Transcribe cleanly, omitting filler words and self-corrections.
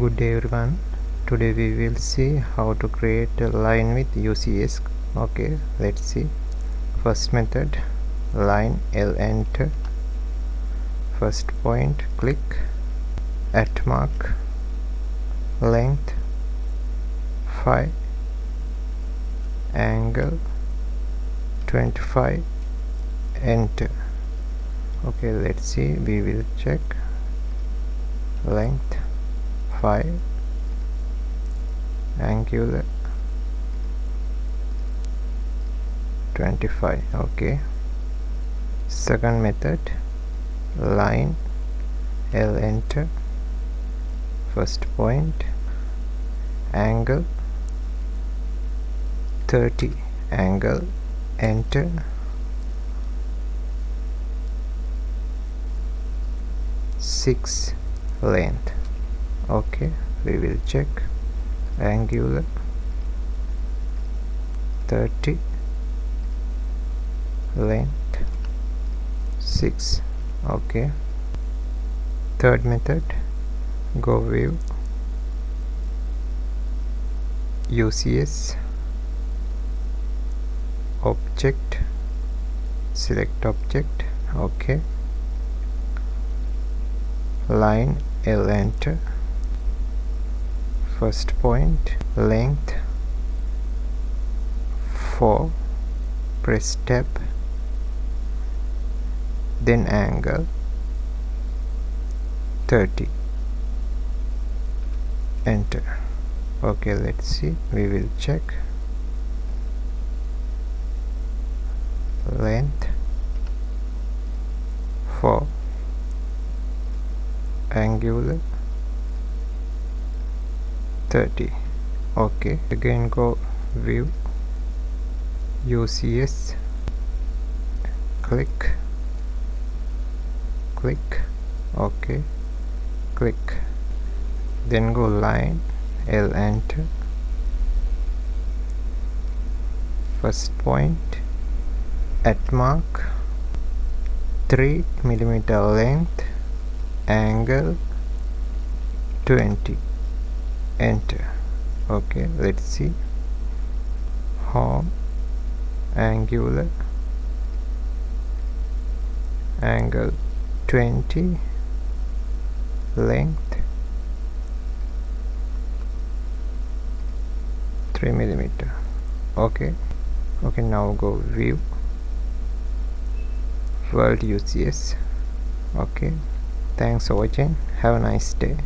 Good day everyone. Today we will see how to create a line with UCS. Okay, let's see. First method, line L enter. First point, click, at mark, length 5, angle 25, enter. Okay, let's see. We will check length 5, angular 25. Okay, second method, line L enter. First point, angle 30, angle, enter. Six, length. Okay, we will check angular 30, length 6. Okay, third method, go view, UCS, object, select object. Okay, line L enter. First point, length 4, press tab, then angle 30, enter. Okay, let's see. We will check length 4, angular 30. Okay, again go view, UCS, click, okay, click, then go line L enter. First point, at mark 3 millimeter length, angle 20, enter. Okay, let's see. Home, angular, angle 20, length 3 millimeter. Okay, now go view, world UCS. Okay, thanks for watching. Have a nice day.